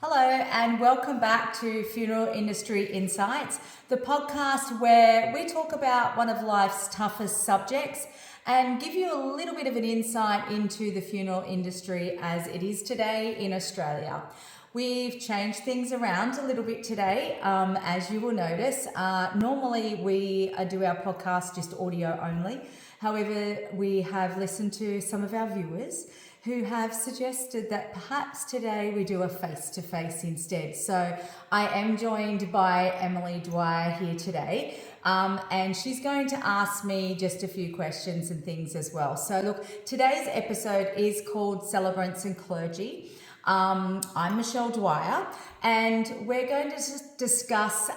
Hello and welcome back to Funeral Industry Insights, the podcast where we talk about one of life's toughest subjects and give you a little bit of an insight into the funeral industry as it is today in Australia. We've changed things around a little bit today, as you will notice. Normally we do our podcast just audio only. However, we have listened to some of our viewers who have suggested that perhaps today we do a face-to-face instead. So I am joined by Emily Dwyer here today, and she's going to ask me just a few questions and things as well. So look, today's episode is called Celebrants Clergy. I'm Michelle Dwyer, and we're going to discuss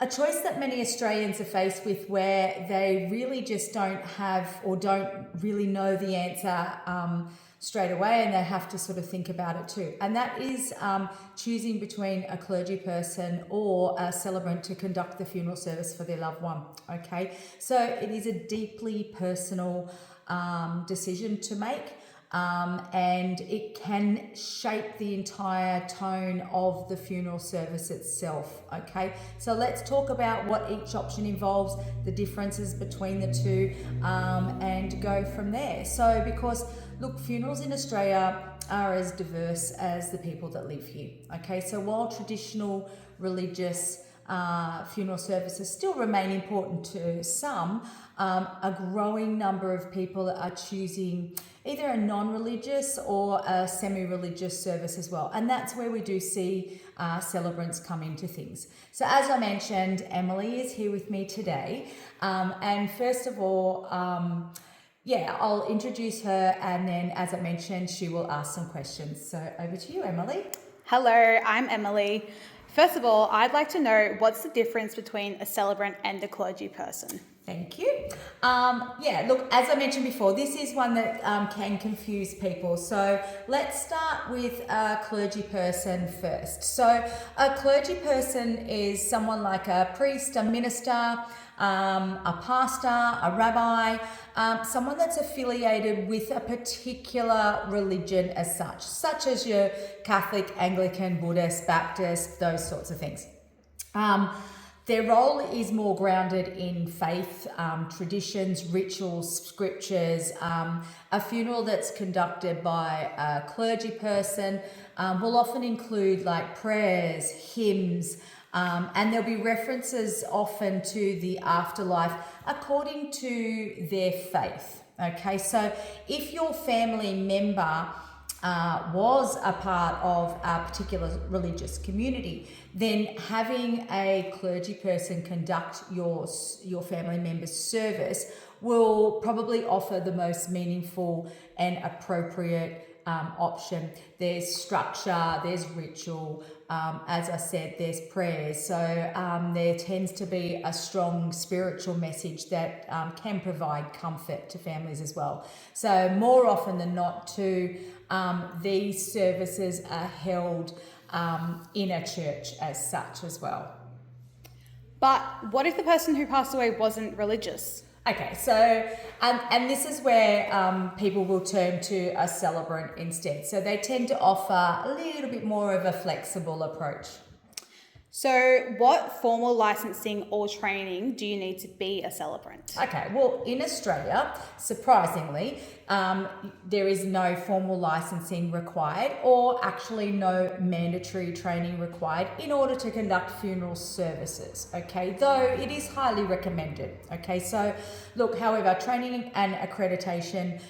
a choice that many Australians are faced with where they really just don't have or don't really know the answer straight away, and they have to sort of think about it too. And that is choosing between a clergy person or a celebrant to conduct the funeral service for their loved one, okay? So it is a deeply personal decision to make. And it can shape the entire tone of the funeral service itself, okay? So let's talk about what each option involves, the differences between the two, and go from there. So because, look, funerals in Australia are as diverse as the people that live here, okay? So while traditional religious funeral services still remain important to some, a growing number of people are choosing either a non-religious or a semi-religious service as well. And that's where we do see celebrants come into things. So as I mentioned, Emily is here with me today. And first of all, I'll introduce her, and then as I mentioned, she will ask some questions. So over to you, Emily. Hello, I'm Emily. First of all, I'd like to know what's the difference between a celebrant and a clergy person? Thank you. Look, as I mentioned before, this is one that can confuse people. So let's start with a clergy person first. So a clergy person is someone like a priest, a minister, a pastor, a rabbi, someone that's affiliated with a particular religion as such as your Catholic, Anglican, Buddhist, Baptist, those sorts of things. Their role is more grounded in faith, traditions, rituals, scriptures. A funeral that's conducted by a clergy person will often include like prayers, hymns, and there'll be references often to the afterlife according to their faith. Okay, so if your family member was a part of a particular religious community, then having a clergy person conduct your family member's service will probably offer the most meaningful and appropriate option. There's structure, there's ritual, as I said, there's prayers. So there tends to be a strong spiritual message that can provide comfort to families as well. So more often than not too, these services are held in a church as such as well. But what if the person who passed away wasn't religious? Okay, so, and this is where people will turn to a celebrant instead. So they tend to offer a little bit more of a flexible approach. So what formal licensing or training do you need to be a celebrant? Okay, well, in Australia, surprisingly, there is no formal licensing required or actually no mandatory training required in order to conduct funeral services, okay, though it is highly recommended, okay. So look, however, training and accreditation,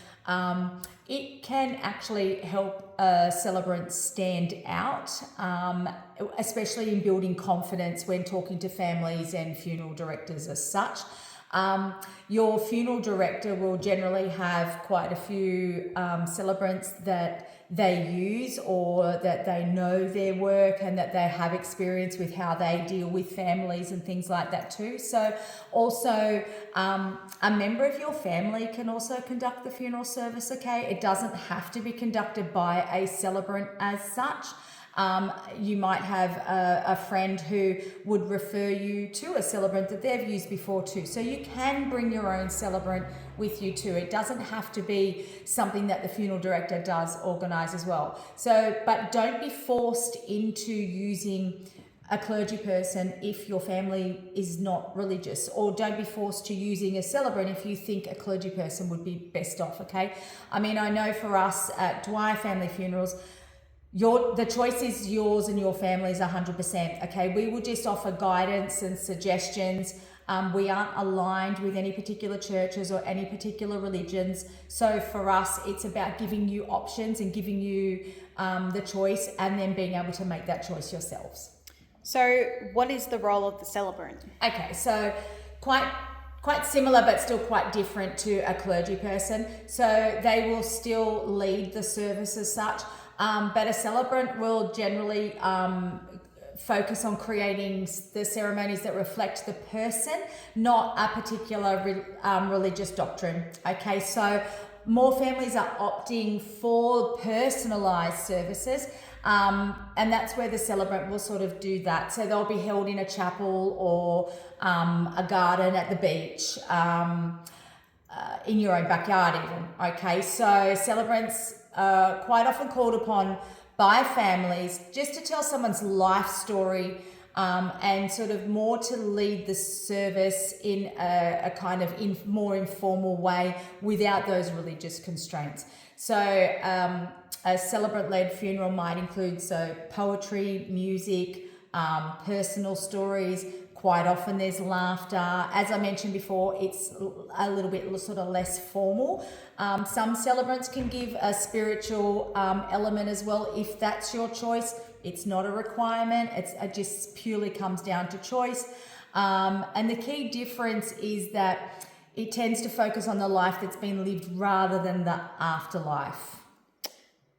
it can actually help a celebrant stand out, especially in building confidence when talking to families and funeral directors as such. Your funeral director will generally have quite a few celebrants that they use or that they know their work and that they have experience with how they deal with families and things like that too. So also a member of your family can also conduct the funeral service, okay? It doesn't have to be conducted by a celebrant as such. You might have a friend who would refer you to a celebrant that they've used before too. So you can bring your own celebrant with you too. It doesn't have to be something that the funeral director does organise as well. So, but don't be forced into using a clergy person if your family is not religious, or don't be forced to using a celebrant if you think a clergy person would be best off, okay? I mean, I know for us at Dwyer Family Funerals, the choice is yours and your family's 100%, okay? We will just offer guidance and suggestions. We aren't aligned with any particular churches or any particular religions. So for us, it's about giving you options and giving you the choice, and then being able to make that choice yourselves. So what is the role of the celebrant? Okay, so quite similar but still quite different to a clergy person. So they will still lead the service as such, but a celebrant will generally focus on creating the ceremonies that reflect the person, not a particular religious doctrine. Okay, so more families are opting for personalised services, and that's where the celebrant will sort of do that. So they'll be held in a chapel or a garden at the beach, in your own backyard even. Okay, so celebrants are quite often called upon by families just to tell someone's life story, and sort of more to lead the service in a kind of more informal way without those religious constraints. So a celebrant-led funeral might include poetry, music, personal stories. Quite often there's laughter. As I mentioned before, it's a little bit sort of less formal. Some celebrants can give a spiritual element as well if that's your choice. It's not a requirement. It just purely comes down to choice. And the key difference is that it tends to focus on the life that's been lived rather than the afterlife.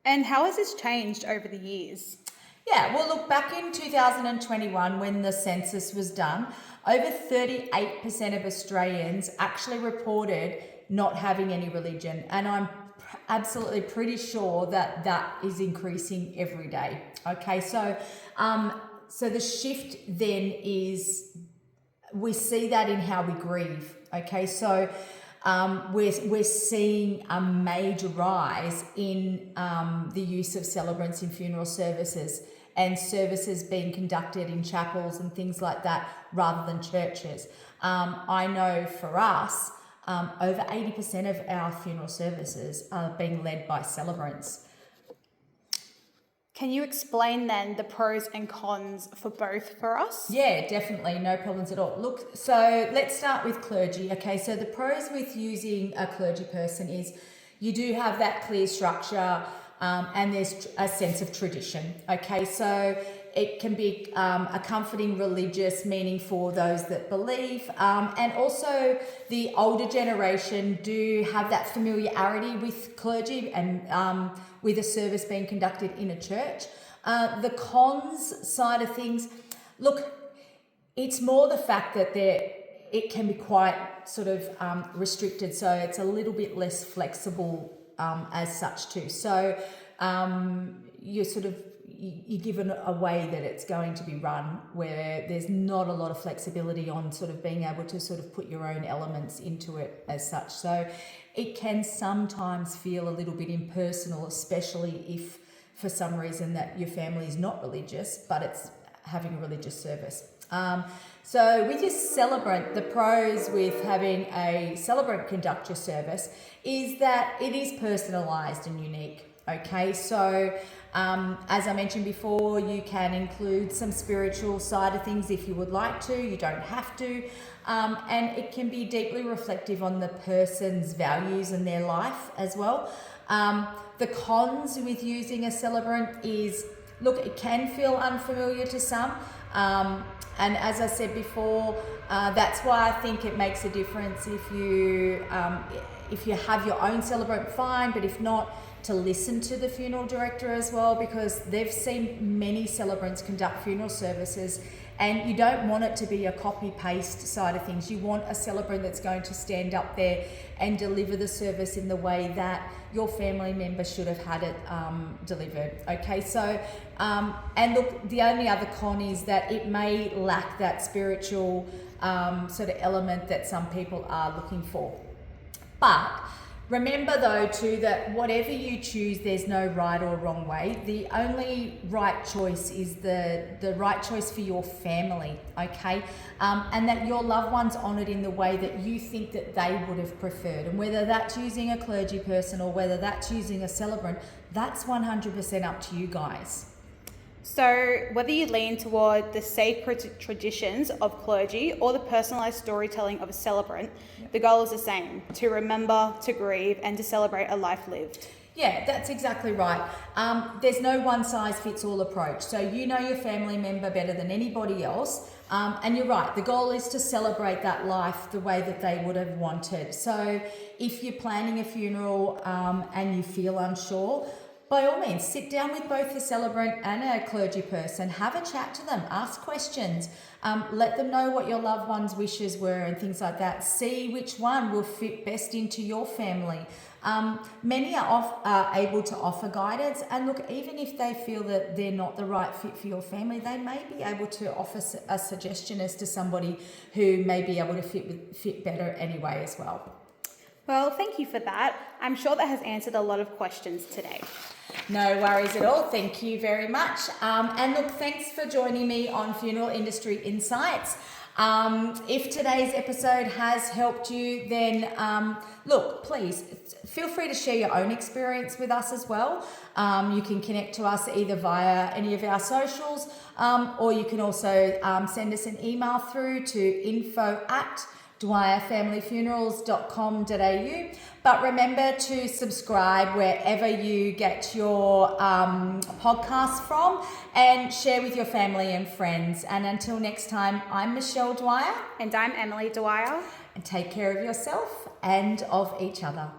And how has this changed over the years? Yeah, well, look, back in 2021, when the census was done, over 38% of Australians actually reported not having any religion. And I'm absolutely pretty sure that that is increasing every day. Okay, so the shift then is, we see that in how we grieve. Okay, so we're seeing a major rise in the use of celebrants in funeral services, and services being conducted in chapels and things like that rather than churches. I know for us, over 80% of our funeral services are being led by celebrants. Can you explain then the pros and cons for both for us? Yeah, definitely. No problems at all. Look, so let's start with clergy. Okay, so the pros with using a clergy person is you do have that clear structure, and there's a sense of tradition. Okay, so it can be a comforting religious meaning for those that believe, and also the older generation do have that familiarity with clergy and with a service being conducted in a church. The cons side of things, look, it's more the fact that it can be quite sort of restricted, so it's a little bit less flexible as such too. So you're given a way that it's going to be run where there's not a lot of flexibility on sort of being able to sort of put your own elements into it as such. So it can sometimes feel a little bit impersonal, especially if for some reason that your family is not religious, but it's having a religious service. So with your celebrant, the pros with having a celebrant conduct your service is that it is personalised and unique. Okay, so as I mentioned before, you can include some spiritual side of things if you would like to. You don't have to. And it can be deeply reflective on the person's values and their life as well. The cons with using a celebrant is, look, it can feel unfamiliar to some. And as I said before, that's why I think it makes a difference if you have your own celebrant, fine, but if not, to listen to the funeral director as well, because they've seen many celebrants conduct funeral services, and you don't want it to be a copy-paste side of things. You want a celebrant that's going to stand up there and deliver the service in the way that your family member should have had it delivered. Okay, so, and look, the only other con is that it may lack that spiritual sort of element that some people are looking for. But remember though too that whatever you choose, there's no right or wrong way. The only right choice is the right choice for your family, okay? And that your loved one's honoured in the way that you think that they would have preferred. And whether that's using a clergy person or whether that's using a celebrant, that's 100% up to you guys. So whether you lean toward the sacred traditions of clergy or the personalised storytelling of a celebrant, the goal is the same: to remember, to grieve, and to celebrate a life lived. Yeah, that's exactly right. There's no one-size-fits-all approach. So you know your family member better than anybody else. And you're right, the goal is to celebrate that life the way that they would have wanted. So if you're planning a funeral and you feel unsure, by all means, sit down with both the celebrant and a clergy person, have a chat to them, ask questions, let them know what your loved one's wishes were and things like that. See which one will fit best into your family. Many are able to offer guidance, and look, even if they feel that they're not the right fit for your family, they may be able to offer a suggestion as to somebody who may be able to fit better anyway as well. Well, thank you for that. I'm sure that has answered a lot of questions today. No worries at all. Thank you very much. And look, thanks for joining me on Funeral Industry Insights. If today's episode has helped you, then look, please feel free to share your own experience with us as well. You can connect to us either via any of our socials, or you can also send us an email through to info@dwyerfamilyfunerals.com.au. But remember to subscribe wherever you get your podcast from, and share with your family and friends. And until next time, I'm Michelle Dwyer. And I'm Emily Dwyer. And take care of yourself and of each other.